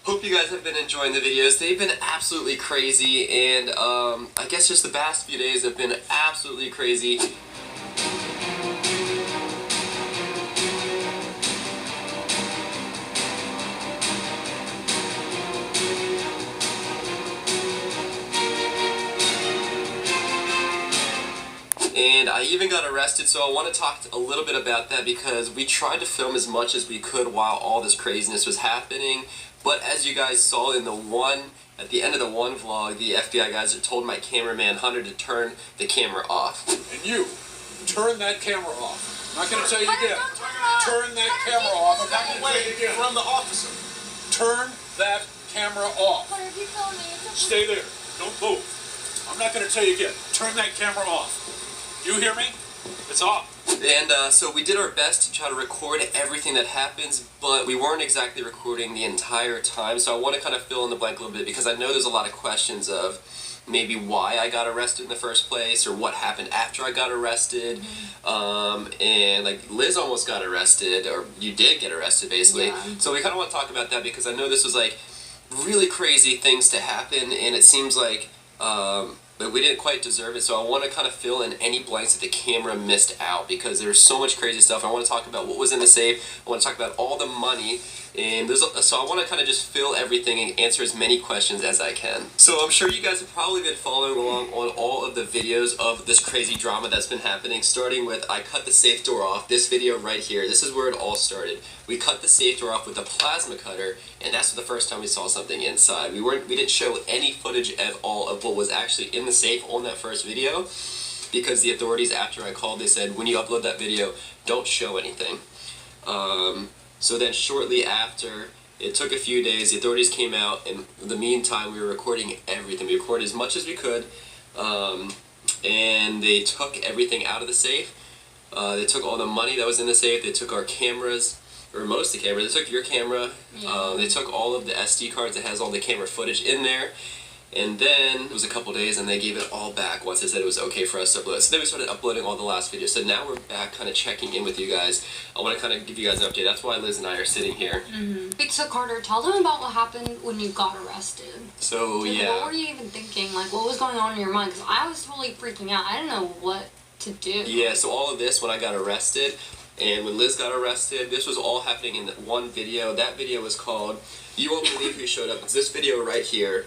Hope you guys have been enjoying the videos. They've been absolutely crazy, and I guess just the past few days have been absolutely crazy. And I even got arrested, so I want to talk a little bit about that because we tried to film as much as we could while all this craziness was happening. But as you guys saw in at the end of the one vlog, the FBI guys had told my cameraman Hunter to turn the camera off. And you, turn that camera off. I'm not going to tell you again. Turn that camera off. I'm not going to tell you again. From the officer. Turn that camera off. Stay there. Don't move. I'm not going to tell you again. Turn that camera off. You hear me? It's off. And so we did our best to try to record everything that happens, but we weren't exactly recording the entire time. So I want to kind of fill in the blank a little bit because I know there's a lot of questions of maybe why I got arrested in the first place or what happened after I got arrested. And like Liz almost got arrested, or you did get arrested basically. Yeah. So we kind of want to talk about that because I know this was like really crazy things to happen, and it seems like but we didn't quite deserve it, so I want to kind of fill in any blanks that the camera missed out because there's so much crazy stuff. I want to talk about what was in the safe. I want to talk about all the money, and so I want to kind of just fill everything and answer as many questions as I can. So I'm sure you guys have probably been following along on all of the videos of this crazy drama that's been happening, starting with I cut the safe door off. This video right here, this is where it all started. We cut the safe door off with a plasma cutter, and that's the first time we saw something inside. We didn't show any footage at all of what was actually in the safe on that first video because the authorities, after I called, they said when you upload that video, don't show anything. So then shortly after, it took a few days, the authorities came out, and in the meantime we were recording everything. We recorded as much as we could, and they took everything out of the safe. They took all the money that was in the safe, they took our cameras, or most of the cameras, they took your camera, they took all of the SD cards that has all the camera footage in there, and then it was a couple days and they gave it all back once they said it was okay for us to upload. So then we started uploading all the last videos. So now we're back kind of checking in with you guys. I want to kind of give you guys an update. That's why Liz and I are sitting here. So Carter, tell them about what happened when you got arrested. So yeah. What were you even thinking? Like, what was going on in your mind? Because I was totally freaking out. I didn't know what to do. Yeah, so all of this when I got arrested and when Liz got arrested, this was all happening in one video. That video was called You Won't Believe Who Showed Up. It's this video right here.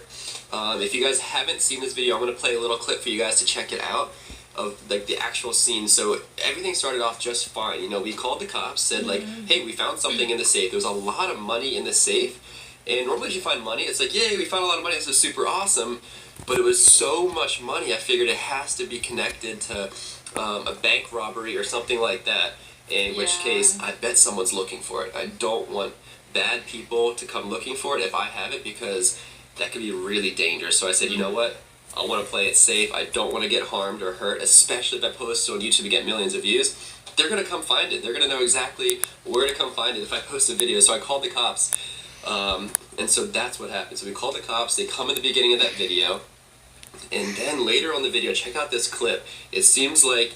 If you guys haven't seen this video, I'm going to play a little clip for you guys to check it out of like the actual scene. So everything started off just fine. You know, we called the cops, said like, hey, we found something in the safe. There was a lot of money in the safe. And normally if you find money, it's like, yay, we found a lot of money. This is super awesome. But it was so much money, I figured it has to be connected to a bank robbery or something like that. In which case, I bet someone's looking for it. I don't want bad people to come looking for it if I have it because that could be really dangerous. So I said, you know what? I want to play it safe. I don't want to get harmed or hurt, especially if I post it on YouTube and get millions of views. They're going to come find it. They're going to know exactly where to come find it if I post a video. So I called the cops, and so that's what happened. So we called the cops. They come in the beginning of that video, and then later on the video, check out this clip. It seems like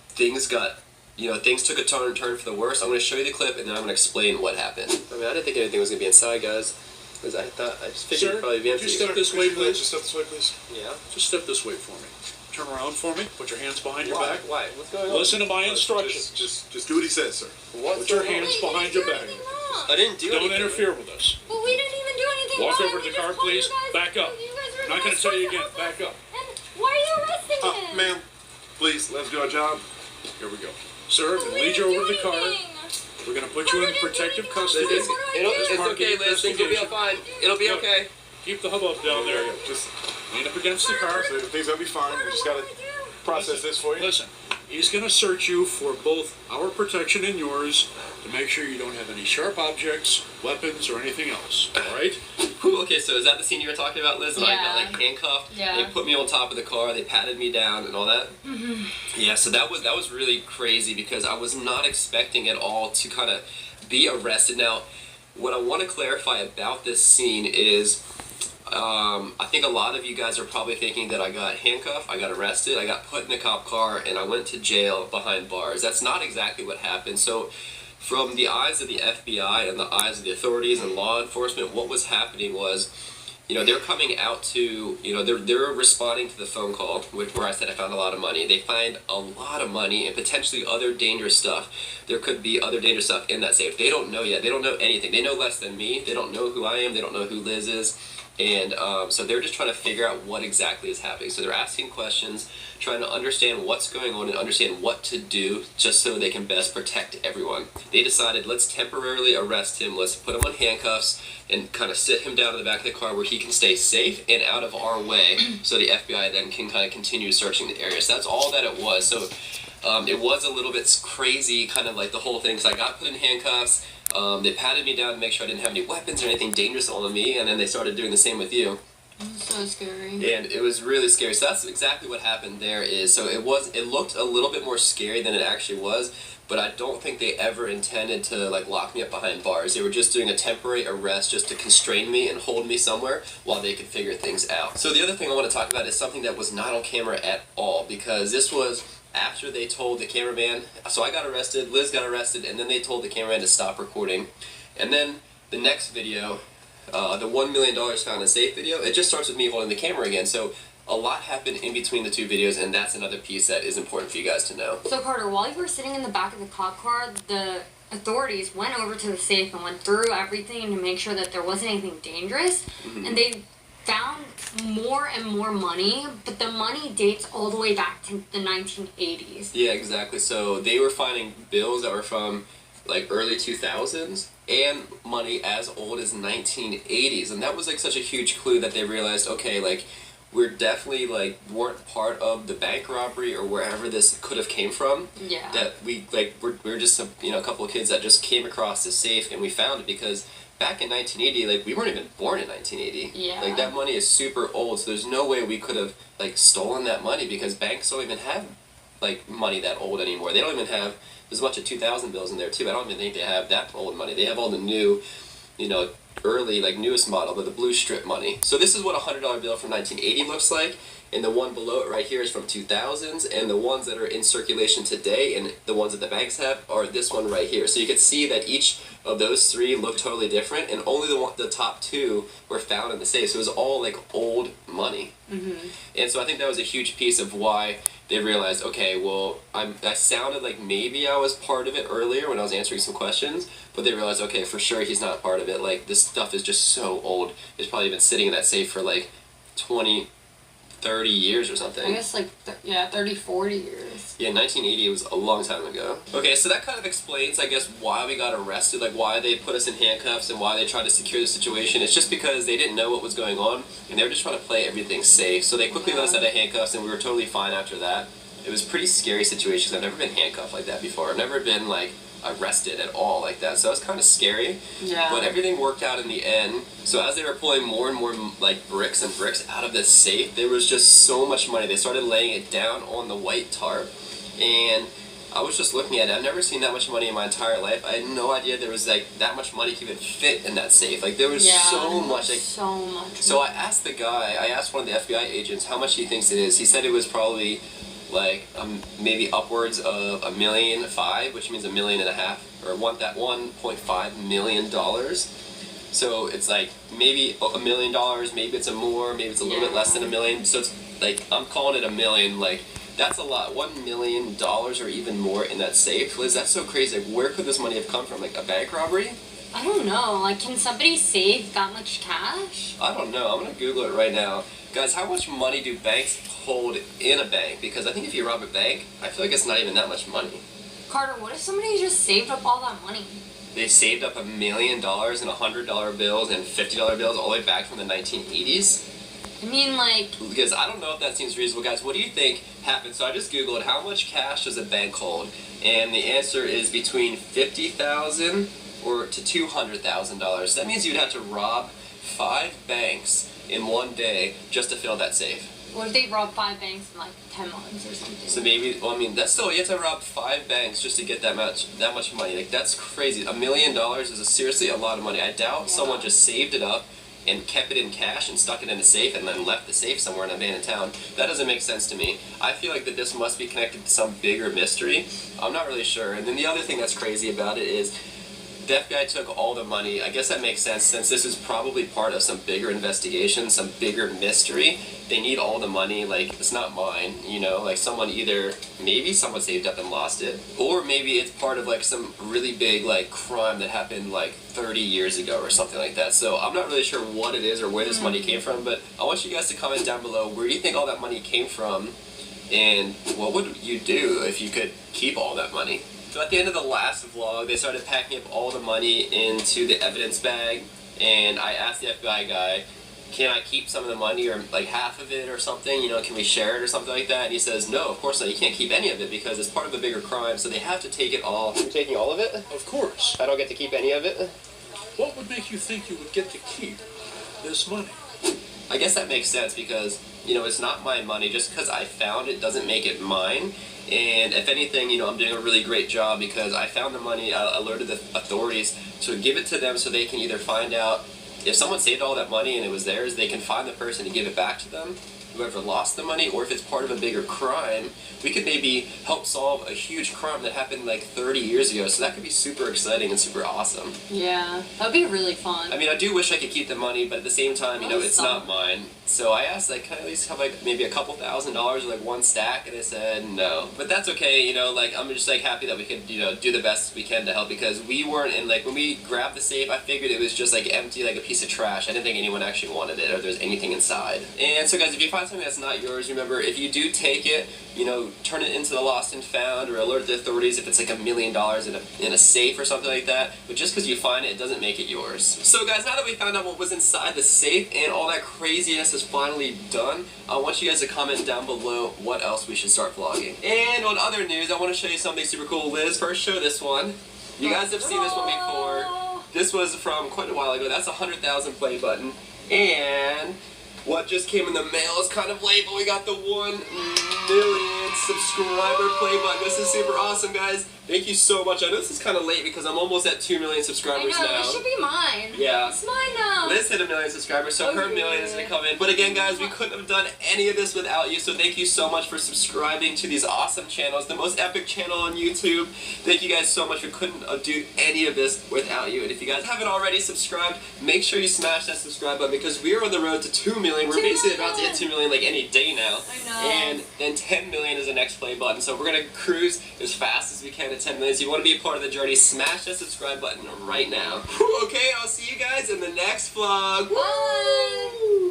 things took a turn for the worse. I'm going to show you the clip, and then I'm going to explain what happened. I mean, I didn't think anything was going to be inside, guys. Because I just figured it'd probably be empty. Just step this way, please. Just step this way, please. Yeah. Just step this way for me. Turn around for me. Put your hands behind your back. Why? What's going on? Listen to my instructions. Just do what he says, sir. Put your hands behind your back. I didn't do anything. Don't interfere with us. But we didn't even do anything. Walk over to the car, please. Back up. I'm not going to tell you again. Back up. And why are you arresting him? Ma'am, please, let's do our job. Here we go. Sir, I'm going to lead you over to the car. We're going to put you in protective custody. It's okay, Liz. Things will be fine. It'll be okay. Keep the hubbub down there. Just lean up against the car. so things will be fine. We just got to process this for you. Listen, he's going to search you for both our protection and yours to make sure you don't have any sharp objects, weapons, or anything else. All right? Okay, so is that the scene you were talking about, Liz? And I got like handcuffed. Yeah. They put me on top of the car. They patted me down and all that. Yeah, so that was really crazy because I was not expecting at all to kind of be arrested. Now, what I want to clarify about this scene is I think a lot of you guys are probably thinking that I got handcuffed, I got arrested, I got put in a cop car, and I went to jail behind bars. That's not exactly what happened. So from the eyes of the FBI and the eyes of the authorities and law enforcement, what was happening was, they're coming out to, they're responding to the phone call where I said I found a lot of money. They find a lot of money and potentially other dangerous stuff. There could be other dangerous stuff in that safe. They don't know yet. They don't know anything. They know less than me. They don't know who I am. They don't know who Liz is. And so they're just trying to figure out what exactly is happening. So they're asking questions, trying to understand what's going on and understand what to do just so they can best protect everyone. They decided, let's temporarily arrest him, let's put him on handcuffs and kind of sit him down in the back of the car where he can stay safe and out of our way so the FBI then can kind of continue searching the area. So that's all that it was. So it was a little bit crazy, kind of like the whole thing. So I got put in handcuffs. They patted me down to make sure I didn't have any weapons or anything dangerous on me, and then they started doing the same with you. So scary. And it was really scary. So that's exactly what happened there is, so it looked a little bit more scary than it actually was, but I don't think they ever intended to like lock me up behind bars. They were just doing a temporary arrest just to constrain me and hold me somewhere while they could figure things out. So the other thing I want to talk about is something that was not on camera at all, because this was after they told the cameraman, so I got arrested, Liz got arrested, and then they told the cameraman to stop recording. And then the next video, the $1 million found in safe video, it just starts with me holding the camera again. So a lot happened in between the two videos, and that's another piece that is important for you guys to know. So Carter, while you were sitting in the back of the cop car, the authorities went over to the safe and went through everything to make sure that there wasn't anything dangerous, and they found more and more money, but the money dates all the way back to the 1980s. Yeah, exactly. So they were finding bills that were from like early 2000s and money as old as 1980s, and that was like such a huge clue that they realized, okay, like we're definitely like weren't part of the bank robbery or wherever this could have came from. Yeah. That we're just a couple of kids that just came across this safe and we found it because back in 1980, like, we weren't even born in 1980. Yeah. Like, that money is super old, so there's no way we could have, like, stolen that money because banks don't even have, like, money that old anymore. They don't even have, there's a bunch of 2000 bills in there, too. I don't even think they have that old money. They have all the new, early, like, newest model, but the blue strip money. So this is what a $100 bill from 1980 looks like. And the one below it right here is from 2000s, and the ones that are in circulation today and the ones that the banks have are this one right here. So you can see that each of those three look totally different, and only the top two were found in the safe. So it was all like old money. And so I think that was a huge piece of why they realized, okay, well, I sounded like maybe I was part of it earlier when I was answering some questions, but they realized, okay, for sure he's not part of it. Like, this stuff is just so old. It's probably been sitting in that safe for like 20, 30 years or something. I guess like, 30, 40 years. Yeah, 1980 was a long time ago. Okay, so that kind of explains, I guess, why we got arrested, like why they put us in handcuffs and why they tried to secure the situation. It's just because they didn't know what was going on, and they were just trying to play everything safe. So they quickly let us out of handcuffs, and we were totally fine after that. It was a pretty scary situation, because I've never been handcuffed like that before. I've never been, like, arrested at all like that, so it was kind of scary. Yeah. But everything worked out in the end. So as they were pulling more and more like bricks and bricks out of this safe, there was just so much money. They started laying it down on the white tarp, and I was just looking at it. I've never seen that much money in my entire life. I had no idea there was like that much money could even fit in that safe. Like, there was so much. Like, so much. So I asked one of the FBI agents how much he thinks it is. He said it was probably like maybe upwards of $1.5 million, which means $1.5 million, or $1.5 million. So it's like maybe $1 million, maybe it's more, maybe it's a little bit less than $1 million. So it's like, I'm calling it $1 million. Like, that's a lot. $1 million or even more in that safe. Liz, that's so crazy. Like, where could this money have come from? Like, a bank robbery? I don't know. Like, can somebody save that much cash? I don't know. I'm gonna Google it right now. Guys, how much money do banks hold in a bank? Because I think if you rob a bank, I feel like it's not even that much money. Carter, what if somebody just saved up all that money? They saved up $1 million in $100 bills and $50 bills all the way back from the 1980s. I mean, like... Because I don't know if that seems reasonable. Guys, what do you think happened? So I just Googled how much cash does a bank hold? And the answer is between $50,000 or to $200,000. That means you'd have to rob 5 banks in one day just to fill that safe. What if they rob 5 banks in like 10 months or something? So maybe, well, I mean, that's still, you have to rob 5 banks just to get that much money. Like, that's crazy. $1 million is seriously a lot of money. I doubt someone just saved it up and kept it in cash and stuck it in a safe and then left the safe somewhere in a abandoned town. That doesn't make sense to me. I feel like that this must be connected to some bigger mystery. I'm not really sure. And then the other thing that's crazy about it is Deaf guy took all the money. I guess that makes sense since this is probably part of some bigger investigation, some bigger mystery. They need all the money. Like, it's not mine, you know? Like, maybe someone saved up and lost it. Or maybe it's part of, like, some really big, like, crime that happened, like, 30 years ago or something like that. So I'm not really sure what it is or where this money came from, but I want you guys to comment down below, where do you think all that money came from? And what would you do if you could keep all that money? So at the end of the last vlog, they started packing up all the money into the evidence bag, and I asked the FBI guy, can I keep some of the money or like half of it or something, you know, can we share it or something like that? And he says, no, of course not, you can't keep any of it because it's part of a bigger crime, so they have to take it all. You're taking all of it? Of course. I don't get to keep any of it? What would make you think you would get to keep this money? I guess that makes sense because, you know, it's not my money. Just because I found it doesn't make it mine. And if anything, you know, I'm doing a really great job because I found the money, I alerted the authorities to give it to them so they can either find out if someone saved all that money and it was theirs, they can find the person and give it back to them, whoever lost the money, or if it's part of a bigger crime, we could maybe help solve a huge crime that happened like 30 years ago, so that could be super exciting and super awesome. Yeah, that'd be really fun. I mean, I do wish I could keep the money, but at the same time, you know, it's not mine. So I asked, like, can I at least have, like, maybe a couple $1,000 or, like, one stack? And they said no. But that's okay, you know, like, I'm just, like, happy that we could, you know, do the best we can to help because we weren't in, like, when we grabbed the safe, I figured it was just, like, empty, like a piece of trash. I didn't think anyone actually wanted it or there's anything inside. And so, guys, if you find something that's not yours, remember, if you do take it, you know, turn it into the lost and found or alert the authorities if it's, like, $1 million in a safe or something like that. But just because you find it, it doesn't make it yours. So, guys, now that we found out what was inside the safe and all that craziness is finally done, I want you guys to comment down below what else we should start vlogging. And on other news, I want to show you something super cool. Liz, first show this one. You guys have seen this one before. This was from quite a while ago. That's a 100,000 play button. And what just came in the mail is kind of late, but we got the 1 million subscriber play button. This is super awesome, guys. Thank you so much. I know this is kind of late because I'm almost at 2 million subscribers now. I know, this should be mine. Yeah. It's mine now. Liz hit 1 million subscribers, so her million is going to come in. But again, guys, we couldn't have done any of this without you, so thank you so much for subscribing to these awesome channels, the most epic channel on YouTube. Thank you guys so much. We couldn't do any of this without you. And if you guys haven't already subscribed, make sure you smash that subscribe button because we are on the road to 2 million. We're basically about to hit 2 million like any day now. I know. And then 10 million is the next play button. So we're going to cruise as fast as we can to 10 million. So you want to be a part of the journey, smash that subscribe button right now. Whew, okay, I'll see you guys in the next vlog. Bye. Woo!